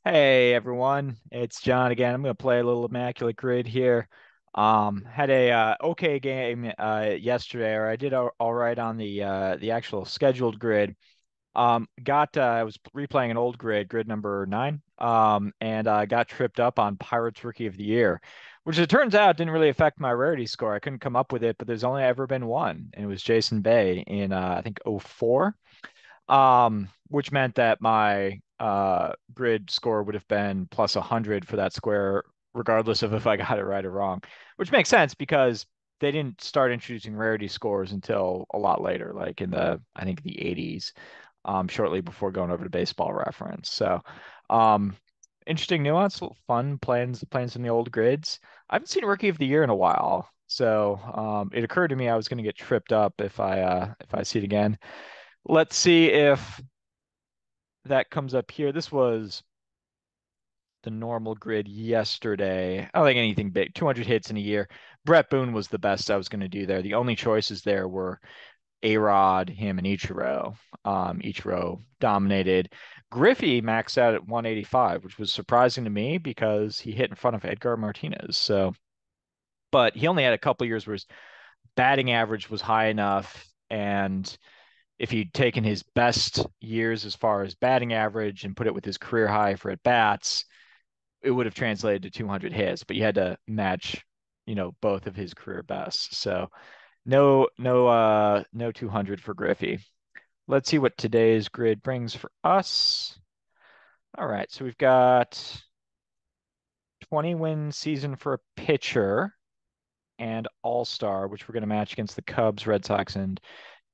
Hey everyone, it's John again. I'm gonna play a little Immaculate Grid here. Had a okay game yesterday, or I did all right on the actual scheduled grid. I was replaying an old grid number 9. And got tripped up on Pirates Rookie of the Year, which it turns out didn't really affect my rarity score. I couldn't come up with it, but there's only ever been one, and it was Jason Bay in I think '04, which meant that my grid score would have been plus 100 for that square, regardless of if I got it right or wrong, which makes sense because they didn't start introducing rarity scores until a lot later, like in I think the 80s, shortly before going over to Baseball Reference. So, um, interesting nuance, fun plans in the old grids. I haven't seen Rookie of the Year in a while. So it occurred to me I was going to get tripped up if I see it again. Let's see if that comes up here. This was the normal grid yesterday. I don't think anything big. 200 hits in a year. Brett Boone was the best I was going to do there. The only choices there were A-Rod, him, and Ichiro. Ichiro dominated. Griffey maxed out at 185, which was surprising to me because he hit in front of Edgar Martinez. So, but he only had a couple years where his batting average was high enough, and if he'd taken his best years as far as batting average and put it with his career high for at bats, it would have translated to 200 hits, but you had to match, both of his career bests. So no 200 for Griffey. Let's see what today's grid brings for us. All right, so we've got 20 win season for a pitcher and All-Star, which we're going to match against the Cubs, Red Sox, and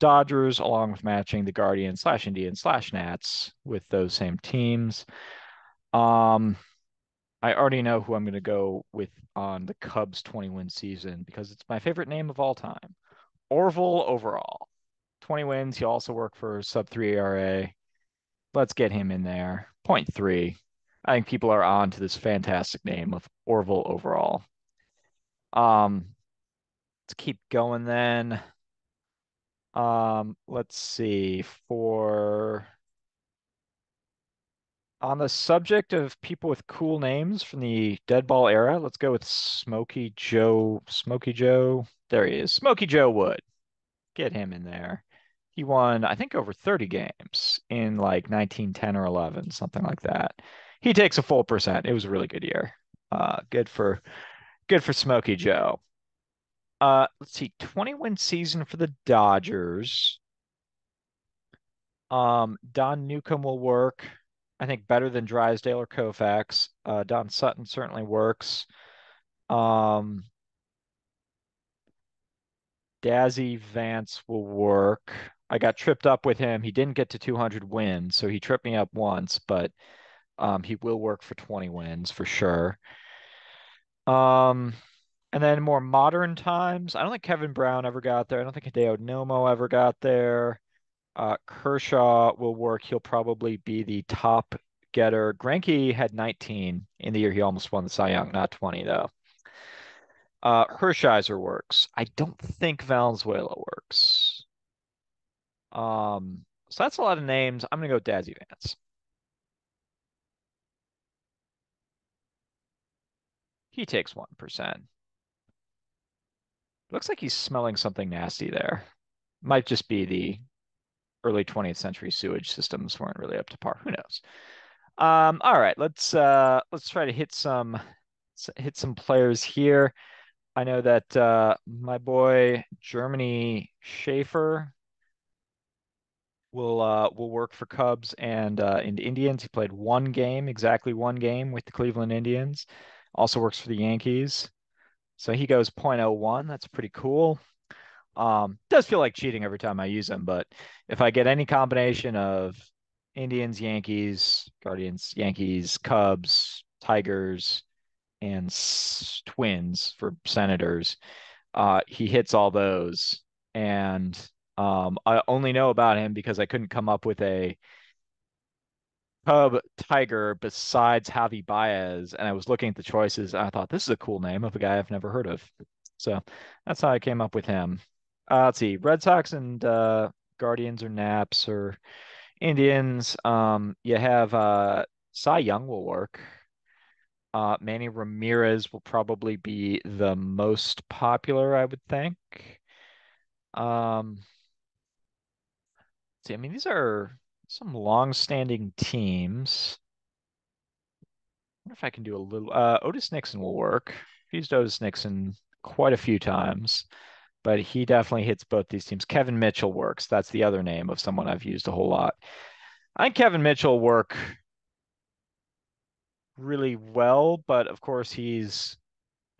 Dodgers, along with matching the Guardians slash Indians slash Nats with those same teams. Um, I already know who I'm going to go with on the Cubs 20 win season because it's my favorite name of all time. Orville overall. 20 wins. He'll also work for sub 3 ERA. Let's get him in there. Point 0.3. I think people are on to this fantastic name of Orville overall. Um, let's keep going then. Let's see. For On the subject of people with cool names from the dead ball era, let's go with Smokey Joe. Smokey Joe. There he is. Smokey Joe Wood. Get him in there. He won, I think, over 30 games in like 1910 or 11, something like that. He takes a full percent. It was a really good year. Good for Smokey Joe. Let's see, 20 win season for the Dodgers. Don Newcomb will work. I think better than Drysdale or Koufax. Don Sutton certainly works. Um, Dazzy Vance will work. I got tripped up with him. He didn't get to 200 wins, so he tripped me up once, but he will work for 20 wins for sure. Um, and then more modern times, I don't think Kevin Brown ever got there. I don't think Hideo Nomo ever got there. Kershaw will work. He'll probably be the top getter. Greinke had 19 in the year he almost won the Cy Young, not 20 though. Hershiser works. I don't think Valenzuela works. So that's a lot of names. I'm gonna go Dazzy Vance. He takes 1%. Looks like he's smelling something nasty there. Might just be the early 20th century sewage systems weren't really up to par. Who knows? All right, let's try to hit some players here. I know that my boy Germany Schaefer will work for Cubs and Indians. He played one game, exactly one game with the Cleveland Indians. Also works for the Yankees. So he goes .01. That's pretty cool. Does feel like cheating every time I use him, but if I get any combination of Indians, Yankees, Guardians, Yankees, Cubs, Tigers, and Twins for Senators, he hits all those. And I only know about him because I couldn't come up with a Cub Tiger besides Javi Baez, and I was looking at the choices. And I thought this is a cool name of a guy I've never heard of. So that's how I came up with him. Let's see, Red Sox and Guardians or Naps or Indians. You have Cy Young will work. Manny Ramirez will probably be the most popular, I would think. Um, see, I mean, these are some long-standing teams. I wonder if I can do a little. Otis Nixon will work. I've used Otis Nixon quite a few times, but he definitely hits both these teams. Kevin Mitchell works. That's the other name of someone I've used a whole lot. I think Kevin Mitchell will work really well, but of course he's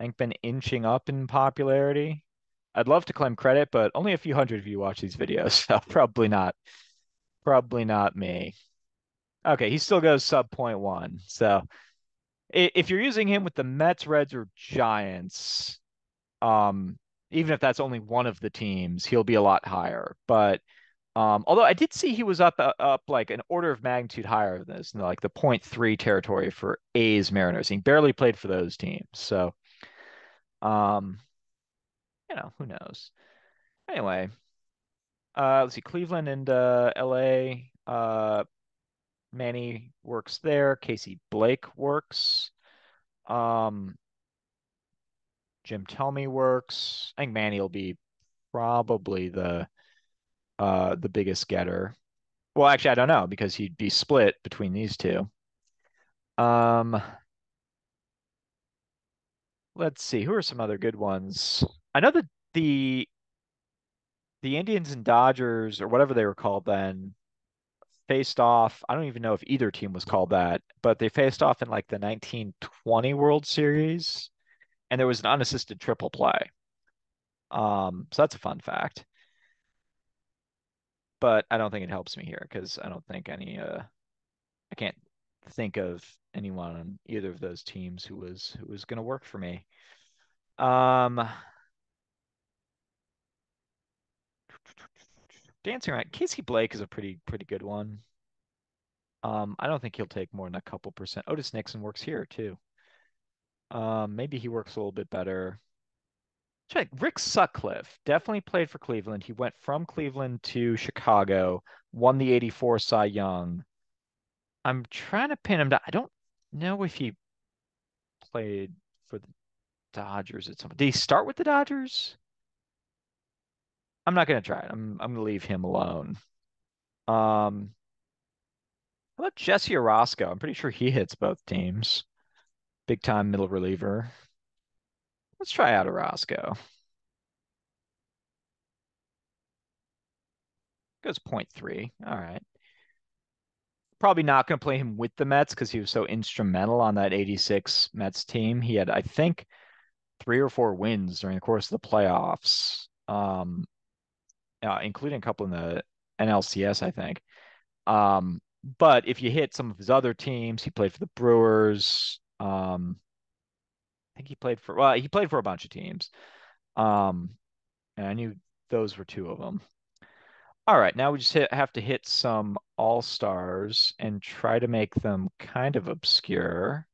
I think been inching up in popularity. I'd love to claim credit, but only a few hundred of you watch these videos, so probably not. Probably not me. Okay, he still goes sub point one. So if you're using him with the Mets, Reds, or Giants, um, even if that's only one of the teams, he'll be a lot higher. But although I did see he was up like an order of magnitude higher than this, in like the point 0.3 territory for A's Mariners. He barely played for those teams. So um, who knows? Anyway, let's see, Cleveland and LA. Manny works there. Casey Blake works. Um, Jim Thome works. I think Manny will be probably the biggest getter. Well, actually, I don't know because he'd be split between these two. Um, let's see, who are some other good ones? I know that the Indians and Dodgers or whatever they were called then faced off. I don't even know if either team was called that, but they faced off in like the 1920 World Series, and there was an unassisted triple play. So that's a fun fact, but I don't think it helps me here because I don't think I can't think of anyone on either of those teams who was going to work for me. Um, Dancing around, Casey Blake is a pretty good one. I don't think he'll take more than a couple percent. Otis Nixon works here too. Maybe he works a little bit better. Check Rick Sutcliffe definitely played for Cleveland. He went from Cleveland to Chicago, won the '84 Cy Young. I'm trying to pin him down. I don't know if he played for the Dodgers at some point. Did he start with the Dodgers? I'm not gonna try it. I'm gonna leave him alone. How about Jesse Orosco? I'm pretty sure he hits both teams. Big time middle reliever. Let's try out Orosco. Goes point 0.3. All right. Probably not going to play him with the Mets because he was so instrumental on that '86 Mets team. He had, I think, 3 or 4 wins during the course of the playoffs, including a couple in the NLCS, I think. Um, but if you hit some of his other teams, he played for the Brewers. I think he played for a bunch of teams. Um, and I knew those were two of them. All right, now we just have to hit some all-stars and try to make them kind of obscure.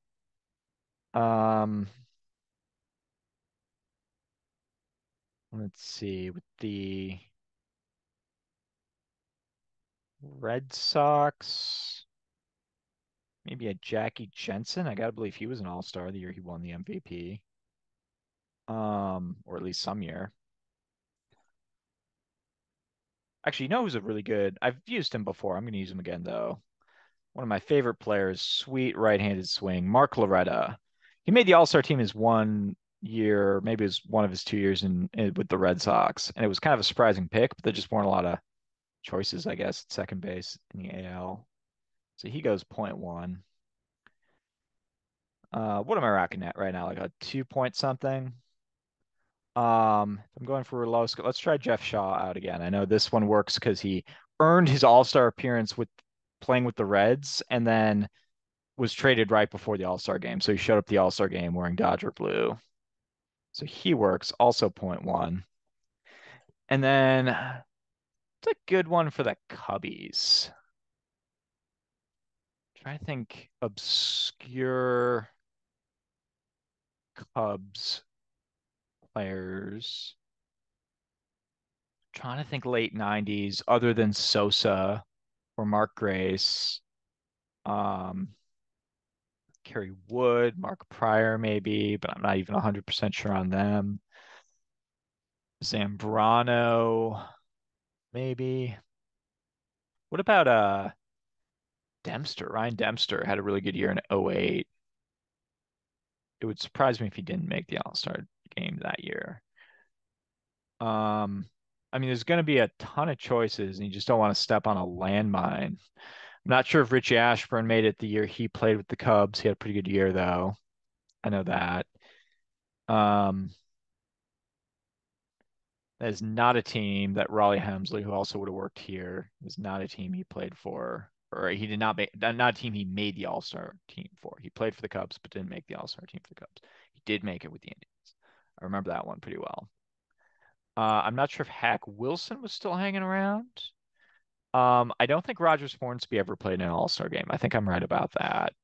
Um, let's see, with the Red Sox, maybe a Jackie Jensen. I gotta believe he was an all-star the year he won the MVP. Or at least some year. Actually, you know who's a really good. I've used him before. I'm gonna use him again though. One of my favorite players, sweet right-handed swing, Mark Loretta. He made the All-Star team his 1 year, maybe it was one of his 2 years with the Red Sox, and it was kind of a surprising pick, but there just weren't a lot of choices, I guess, at second base in the AL. So he goes point one. What am I rocking at right now? Like a 2 point something. I'm going for low score. Let's try Jeff Shaw out again. I know this one works because he earned his All-Star appearance with playing with the Reds, and then was traded right before the All-Star game. So he showed up the All-Star game wearing Dodger blue. So he works also point one. And then it's a good one for the Cubbies. Try to think obscure Cubs players. Trying to think late 90s other than Sosa or Mark Grace. Um, Kerry Wood, Mark Pryor maybe, but I'm not even 100% sure on them. Zambrano, maybe. What about Dempster? Ryan Dempster had a really good year in '08. It would surprise me if he didn't make the All-Star game that year. Um, I mean, there's going to be a ton of choices, and you just don't want to step on a landmine. I'm not sure if Richie Ashburn made it the year he played with the Cubs. He had a pretty good year, though. I know that. Um, that is not a team that Raleigh Hemsley, who also would have worked here, is not a team he played for, or he did not make, not a team he made the All-Star team for. He played for the Cubs, but didn't make the All-Star team for the Cubs. He did make it with the Indians. I remember that one pretty well. I'm not sure if Hack Wilson was still hanging around. I don't think Rogers Hornsby ever played in an All-Star game. I think I'm right about that.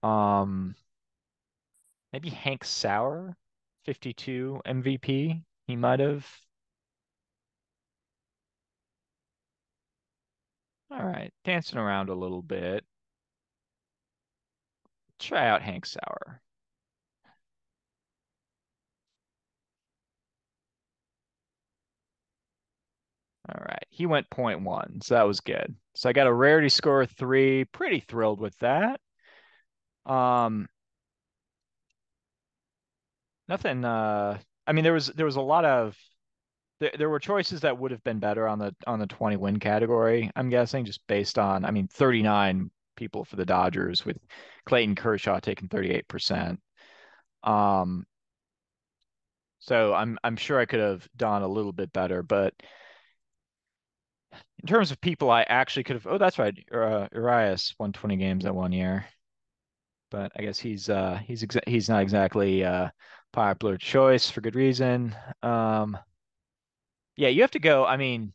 Um, maybe Hank Sauer, 52 MVP. He might have. All right, dancing around a little bit. Try out Hank Sauer. All right, he went point one, so that was good. So I got a rarity score of 3. Pretty thrilled with that. Um, nothing. I mean, there was a lot of there were choices that would have been better on the 20 win category, I'm guessing, just based on, I mean, 39 people for the Dodgers with Clayton Kershaw taking 38%. Um, so I'm sure I could have done a little bit better, but in terms of people I actually could have, oh, that's right, Urias won 20 games that one year, but I guess he's not exactly popular choice for good reason. Um, yeah, you have to go. I mean,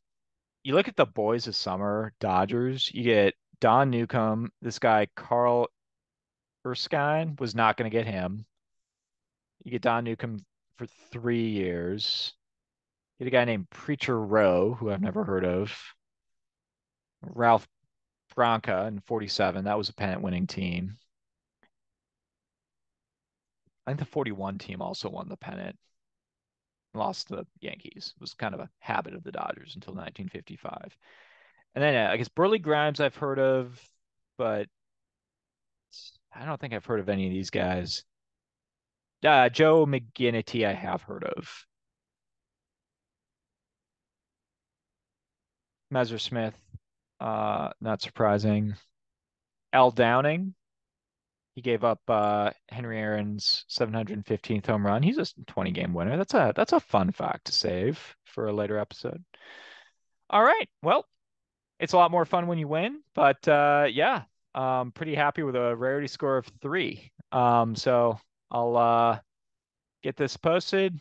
you look at the boys of summer Dodgers, you get Don Newcomb, this guy Carl Erskine was not going to get him. You get Don Newcomb for 3 years. You get a guy named Preacher Rowe, who I've never heard of. Ralph Branca in 47. That was a pennant winning team. I think the 41 team also won the pennant. Lost to the Yankees. It was kind of a habit of the Dodgers until 1955. And then I guess Burley Grimes I've heard of, but I don't think I've heard of any of these guys. Joe McGinnity, I have heard of. Messersmith, not surprising. Al Downing, he gave up Henry Aaron's 715th home run. He's a 20 game winner. That's a fun fact to save for a later episode. All right. Well, it's a lot more fun when you win, but yeah, pretty happy with a rarity score of 3. So I'll get this posted.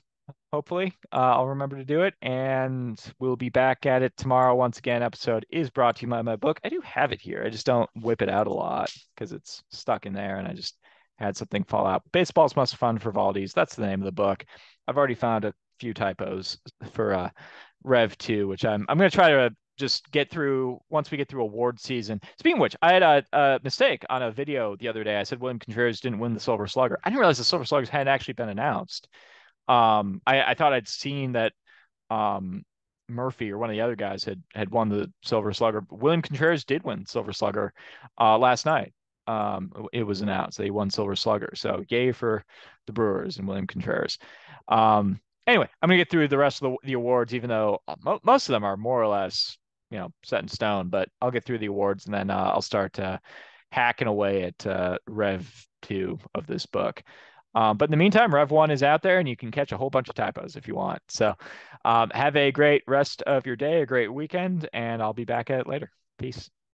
Hopefully, I'll remember to do it, and we'll be back at it tomorrow. Once again, episode is brought to you by my book. I do have it here. I just don't whip it out a lot because it's stuck in there, and I just had something fall out. Baseball's Most Fun for Valdes. That's the name of the book. I've already found a few typos for Rev 2, which I'm going to try to just get through once we get through award season. Speaking of which, I had a mistake on a video the other day. I said William Contreras didn't win the Silver Slugger. I didn't realize the Silver Sluggers hadn't actually been announced. I thought I'd seen that um, Murphy or one of the other guys had won the Silver Slugger. William Contreras did win Silver Slugger last night. It was announced that he won Silver Slugger. So yay for the Brewers and William Contreras. Anyway, I'm gonna get through the rest of the awards, even though most of them are more or less, set in stone. But I'll get through the awards and then I'll start hacking away at Rev 2 of this book. But in the meantime, Rev 1 is out there and you can catch a whole bunch of typos if you want. So have a great rest of your day, a great weekend, and I'll be back at it later. Peace.